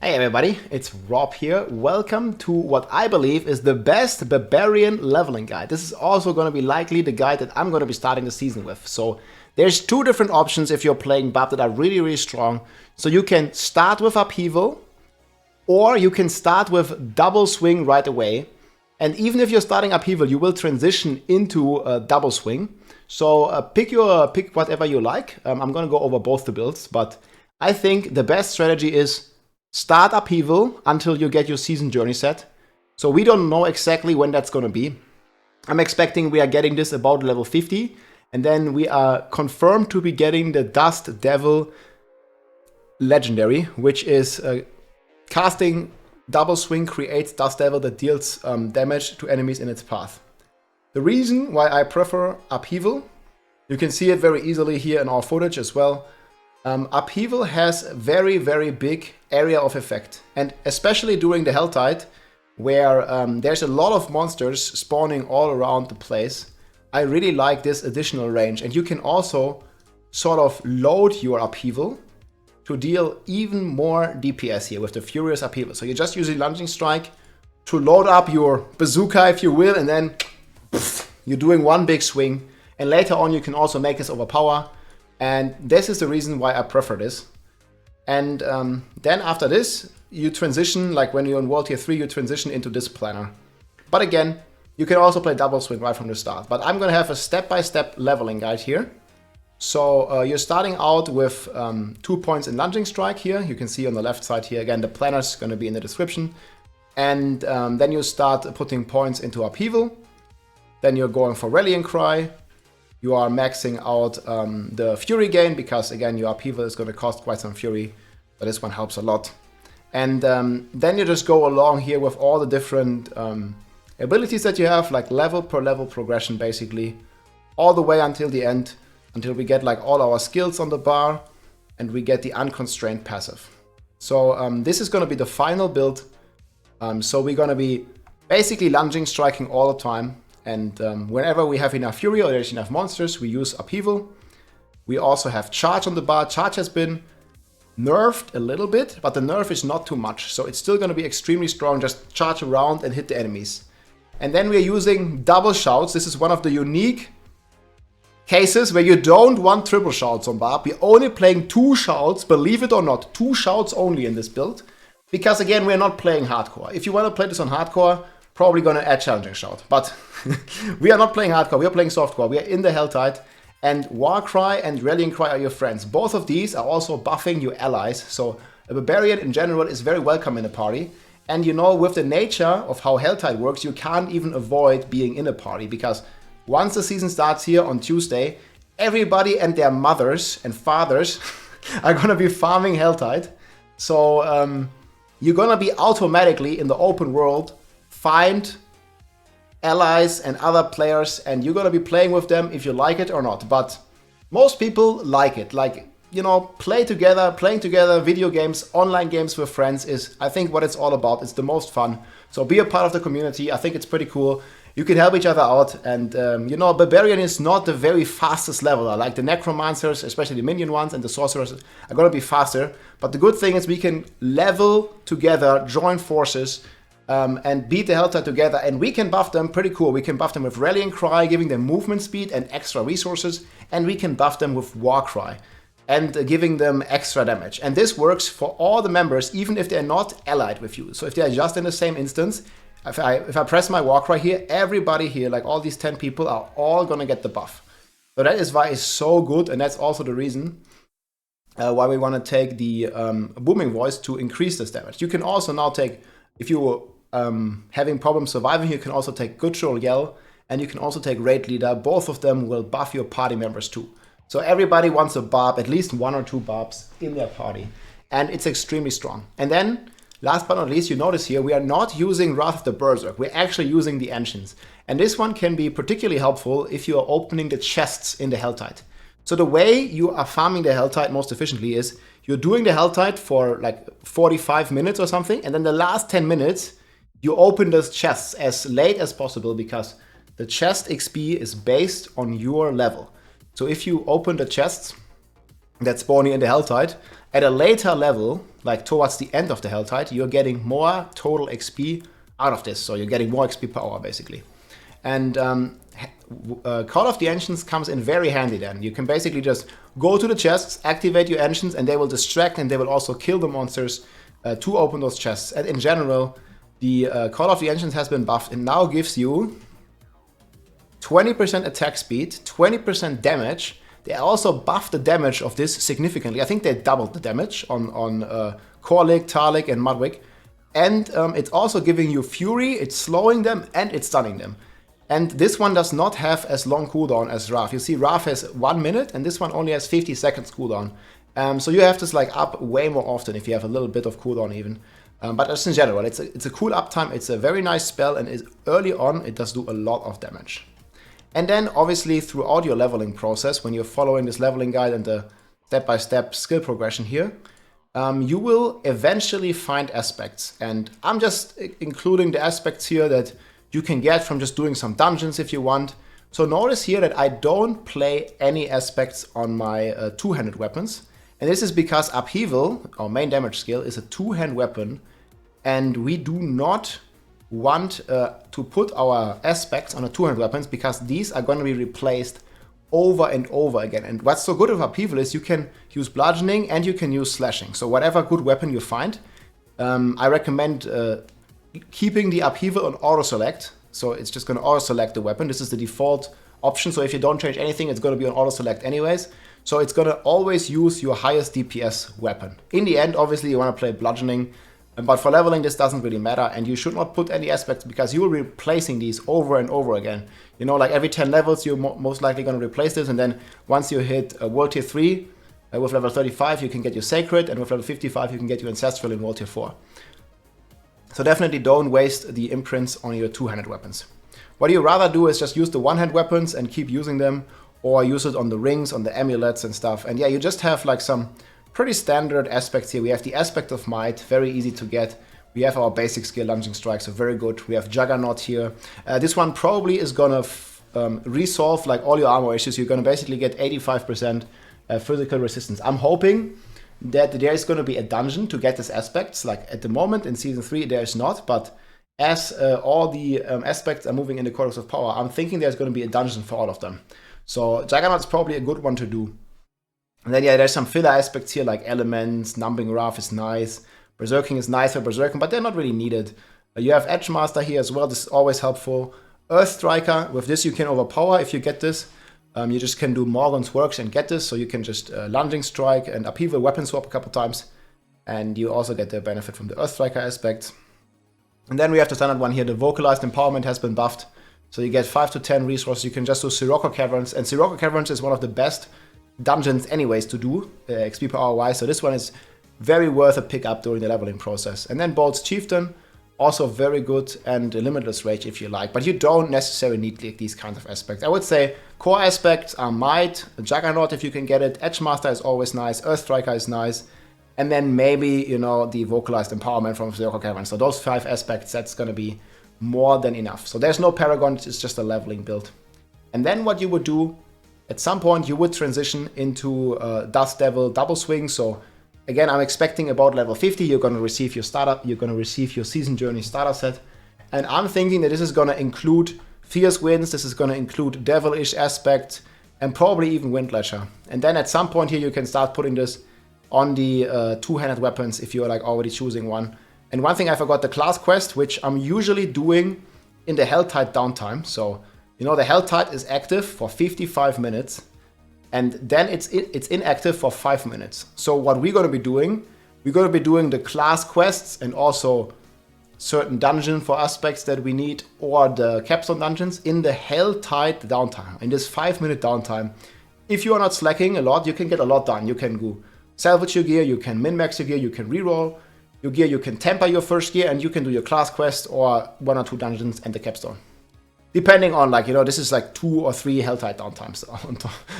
Hey everybody, it's Rob here. Welcome to what I believe is the best Barbarian leveling guide. This is also going to be likely the guide that I'm going to be starting the season with. So there's two different options if you're playing BARB that are really strong. So you can start with Upheaval, or you can start with Double Swing right away. And even if you're starting Upheaval, you will transition into Double Swing. So pick whatever you like. I'm going to go over both the builds, but I think the best strategy is start Upheaval until you get your season journey set. So we don't know exactly when that's going to be. I'm expecting we are getting this about level 50. And then we are confirmed to be getting the Dust Devil Legendary, which is casting Double Swing creates Dust Devil that deals damage to enemies in its path. The reason why I prefer Upheaval, you can see it very easily here in our footage as well. Upheaval has very big area of effect, and especially during the Helltide, where there's a lot of monsters spawning all around the place. I really like this additional range, and you can also sort of load your Upheaval to deal even more DPS here with the Furious Upheaval. So you're just using Lunging Strike to load up your bazooka, if you will, and then poof, you're doing one big swing, and later on you can also make this overpower. And this is the reason why I prefer this. And then after this, you transition, like when you're in World Tier 3, you transition into this planner. But again, you can also play Double Swing right from the start. But I'm going to have a step-by-step leveling guide here. So you're starting out with 2 points in Lunging Strike here. You can see on the left side here, again, the planner's going to be in the description. And then you start putting points into Upheaval. Then you're going for Rallying Cry. You are maxing out the Fury gain, because again, your Upheaval is going to cost quite some Fury, but this one helps a lot. And then you just go along here with all the different abilities that you have, like level per level progression basically, all the way until the end, until we get like all our skills on the bar and we get the unconstrained passive. So this is going to be the final build. So we're going to be basically lunging, striking all the time. And whenever we have enough Fury or there's enough monsters, we use Upheaval. We also have Charge on the bar. Charge has been nerfed a little bit, but the nerf is not too much. So it's still going to be extremely strong. Just charge around and hit the enemies. And then we're using double shouts. This is one of the unique cases where you don't want triple shouts on BARB. We're only playing 2 shouts, believe it or not. 2 shouts only in this build. Because again, we're not playing hardcore. If you want to play this on hardcore, probably going to add Challenging Shout. But we are not playing hardcore, we are playing softcore. We are in the Helltide. And Warcry and Rallying Cry are your friends. Both of these are also buffing your allies. So a Barbarian in general is very welcome in a party. And you know, with the nature of how Helltide works, you can't even avoid being in a party. Because once the season starts here on Tuesday, everybody and their mothers and fathers are going to be farming Helltide. So you're going to be automatically in the open world find allies and other players, and you're gonna be playing with them if you like it or not. But most people like it. Like, you know, playing together, video games, online games with friends is, I think, what it's all about. It's the most fun. So be a part of the community. I think it's pretty cool. You can help each other out. And, you know, Barbarian is not the very fastest leveler. Like the Necromancers, especially the minion ones, and the Sorcerers are gonna be faster. But the good thing is we can level together, join forces, and beat the Helltide together, and we can buff them pretty cool. We can buff them with Rallying Cry, giving them movement speed and extra resources, and we can buff them with Warcry and giving them extra damage. And this works for all the members, even if they're not allied with you. So if they're just in the same instance, if I press my Warcry here, everybody here, like all these 10 people, are all gonna get the buff. So that is why it's so good, and that's also the reason why we want to take the Booming Voice to increase this damage. You can also now take, if you having problems surviving, you can also take Good Troll Yell, and you can also take Raid Leader. Both of them will buff your party members too. So everybody wants a BARB, at least 1 or 2 BARBs in their party, and it's extremely strong. And then, last but not least, you notice here, we are not using Wrath of the Berserk, we're actually using the Ancients. And this one can be particularly helpful if you are opening the chests in the Helltide. So the way you are farming the Helltide most efficiently is, you're doing the Helltide for like 45 minutes or something, and then the last 10 minutes, you open those chests as late as possible, because the chest XP is based on your level. So if you open the chests that spawn in the Helltide at a later level, like towards the end of the Helltide, you're getting more total XP out of this. So you're getting more XP per hour, basically. And Call of the Ancients comes in very handy then. You can basically just go to the chests, activate your Ancients, and they will distract, and they will also kill the monsters to open those chests. And in general, the Call of the Ancients has been buffed and now gives you 20% attack speed, 20% damage. They also buffed the damage of this significantly. I think they doubled the damage on Korlik, Tarlik, and Mudwick. And it's also giving you Fury, it's slowing them, and it's stunning them. And this one does not have as long cooldown as Wrath. You see, Wrath has 1 minute, and this one only has 50 seconds cooldown. So you have this like up way more often if you have a little bit of cooldown even. But just in general, it's a cool uptime. It's a very nice spell, and early on it does do a lot of damage. And then obviously throughout your leveling process, when you're following this leveling guide and the step-by-step skill progression here, you will eventually find aspects. And I'm just including the aspects here that you can get from just doing some dungeons if you want. So notice here that I don't play any aspects on my two-handed weapons. And this is because Upheaval, our main damage skill, is a two-hand weapon. And we do not want to put our aspects on the two-handed weapons because these are going to be replaced over and over again. And what's so good of Upheaval is you can use bludgeoning and you can use slashing. So whatever good weapon you find, I recommend keeping the Upheaval on auto-select. So it's just going to auto-select the weapon. This is the default option. So if you don't change anything, it's going to be on auto-select anyways. So it's going to always use your highest DPS weapon. In the end, obviously, you want to play bludgeoning. But for leveling, this doesn't really matter. And you should not put any aspects because you will be replacing these over and over again. You know, like every 10 levels, you're most likely going to replace this. And then once you hit World Tier 3, with level 35, you can get your Sacred. And with level 55, you can get your Ancestral in World Tier 4. So definitely don't waste the imprints on your two-handed weapons. What you rather do is just use the one-hand weapons and keep using them, or use it on the rings, on the amulets and stuff. And yeah, you just have like some pretty standard aspects here. We have the Aspect of Might, very easy to get. We have our basic skill, Lunging Strike, so very good. We have Juggernaut here. This one probably is gonna resolve like all your armor issues. You're gonna basically get 85% physical resistance. I'm hoping that there is going to be a dungeon to get these aspects. Like at the moment in Season 3 there is not, but as all the aspects are moving in the Codex of Power, I'm thinking there's going to be a dungeon for all of them. So Juggernaut is probably a good one to do. And then yeah, there's some filler aspects here like Elements, Numbing Wrath is nice, Berserking is nice for Berserking, but they're not really needed. You have Edgemaster here as well, this is always helpful. Earth Striker, with this you can overpower if you get this. You just can do Morgan's Works and get this, so you can just Lunging Strike and Upheaval weapon swap a couple times. And you also get the benefit from the Earth Striker aspect. And then we have the standard one here, the Vocalized Empowerment has been buffed. So you get 5 to 10 resources, you can just do Sirocco Caverns. And Sirocco Caverns is one of the best dungeons anyways to do, XP per hour wise. So this one is very worth a pick up during the leveling process. And then Bolt's Chieftain, also very good, and Limitless Rage if you like. But you don't necessarily need these kinds of aspects. I would say core aspects are Might, Juggernaut if you can get it, Edgemaster is always nice, Earth Striker is nice, and then maybe, you know, the Vocalized Empowerment from Sirocco Cavern. So those 5 aspects, that's going to be more than enough. So there's no Paragon, it's just a leveling build. And then what you would do, at some point you would transition into Dust Devil Double Swing. So again, I'm expecting about level 50, you're going to receive your startup, you're going to receive your Season Journey starter set. And I'm thinking that this is going to include Fierce Winds, this is going to include Devilish Aspect, and probably even Windlasher. And then at some point here, you can start putting this on the two-handed weapons if you're like already choosing one. And one thing I forgot, the class quest, which I'm usually doing in the Helltide downtime. So, you know, the Helltide is active for 55 minutes. And then it's inactive for 5 minutes. So what we're going to be doing, we're going to be doing the class quests and also certain dungeon for aspects that we need, or the capstone dungeons in the Helltide downtime. In this 5-minute downtime, if you are not slacking a lot, you can get a lot done. You can go salvage your gear, you can min-max your gear, you can reroll your gear, you can temper your first gear, and you can do your class quest or 1 or 2 dungeons and the capstone. Depending on, like, you know, this is like 2 or 3 Helltide downtimes.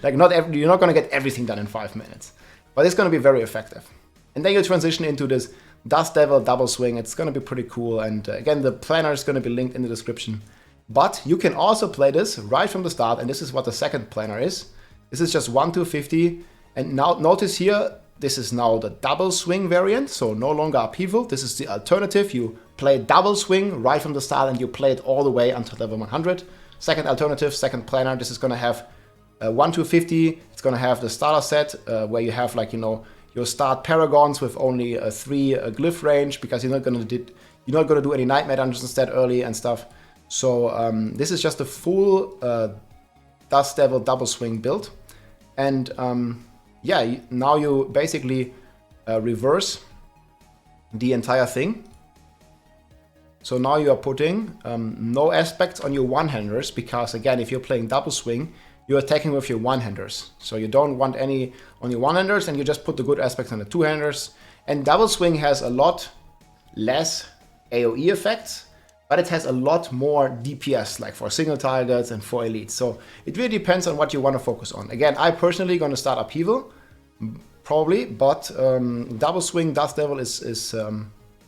Like, you're not going to get everything done in 5 minutes. But it's going to be very effective. And then you transition into this Dust Devil Double Swing. It's going to be pretty cool. And again, the planner is going to be linked in the description. But you can also play this right from the start. And this is what the second planner is. This is just 1 to 50. And now notice here, this is now the double swing variant, so no longer Upheaval. This is the alternative. You play double swing right from the start and you play it all the way until level 100. Second alternative, second planner, this is going to have 1 to 50. It's going to have the starter set where you have, like, you know, your start paragons with only 3 glyph range, because you're not going to do any nightmare dungeons instead early and stuff. So this is just a full Dust Devil double swing build. And yeah, now you basically reverse the entire thing. So now you are putting no aspects on your one-handers, because again, if you're playing double swing, you're attacking with your one-handers. So you don't want any on your one-handers, and you just put the good aspects on the two-handers. And double swing has a lot less AoE effects, but it has a lot more DPS, like for single targets and for elites. So it really depends on what you want to focus on. Again, I personally going to start Upheaval, probably, but double swing Dust Devil is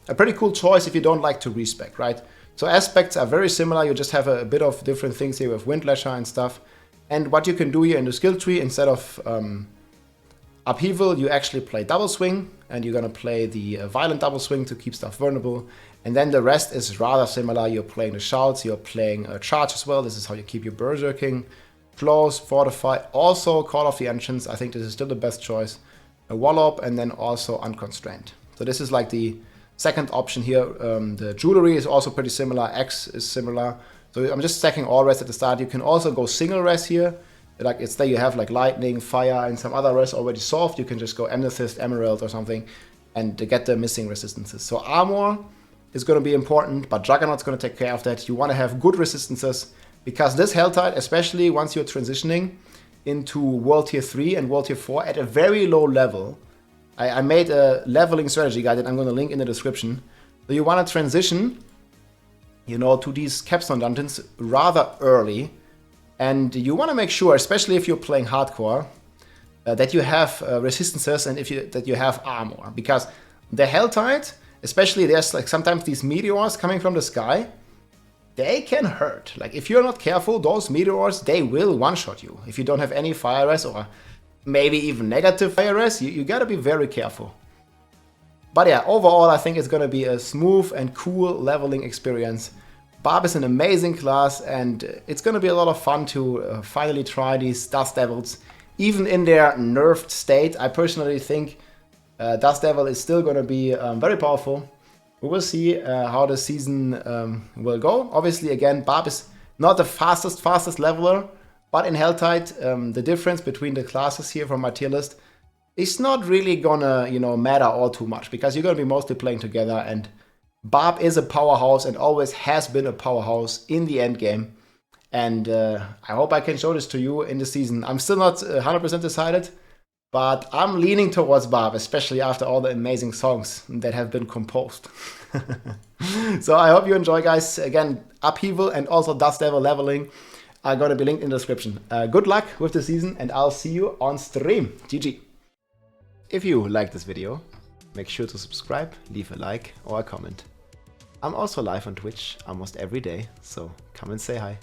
a pretty cool choice if you don't like to respec, right? So aspects are very similar. You just have a bit of different things here with Windlasher and stuff. And what you can do here in the skill tree, instead of Upheaval, you actually play double swing, and you're gonna play the violent double swing to keep stuff vulnerable. And then the rest is rather similar. You're playing the shouts, you're playing a charge as well. This is how you keep your berserking. Close, fortify, also Call of the Ancients. I think this is still the best choice. A wallop, and then also unconstrained. So this is like the second option here. The jewelry is also pretty similar. X is similar. So I'm just stacking all res at the start. You can also go single res here. Like it's there you have like lightning, fire, and some other res already solved. You can just go amethyst, emerald, or something, and get the missing resistances. So armor is going to be important, but Juggernaut's going to take care of that. You want to have good resistances, because this Helltide, especially once you're transitioning into World Tier 3 and World Tier 4 at a very low level. I made a leveling strategy guide that I'm going to link in the description. So you want to transition, you know, to these capstone dungeons rather early, and you want to make sure, especially if you're playing hardcore, that you have resistances and that you have armor, because the Helltide, especially there's like sometimes these meteors coming from the sky, they can hurt. Like if you're not careful, those meteors, they will one-shot you if you don't have any fire res, or maybe even negative fire res. You gotta be very careful. But yeah, overall, I think it's gonna be a smooth and cool leveling experience. BARB is an amazing class, and it's gonna be a lot of fun to finally try these Dust Devils, even in their nerfed state. I personally think Dust Devil is still gonna be very powerful. We will see how the season will go. Obviously, again, BARB is not the fastest leveler, but in Helltide, the difference between the classes here from my tier list is not really gonna, you know, matter all too much, because you're gonna be mostly playing together, and BARB is a powerhouse and always has been a powerhouse in the end game. And I hope I can show this to you in the season. I'm still not 100% decided, but I'm leaning towards BARB, especially after all the amazing songs that have been composed. So I hope you enjoy, guys. Again, Upheaval and also Dust Devil leveling are going to be linked in the description. Good luck with the season, and I'll see you on stream. GG. If you like this video, make sure to subscribe, leave a like or a comment. I'm also live on Twitch almost every day, so come and say hi.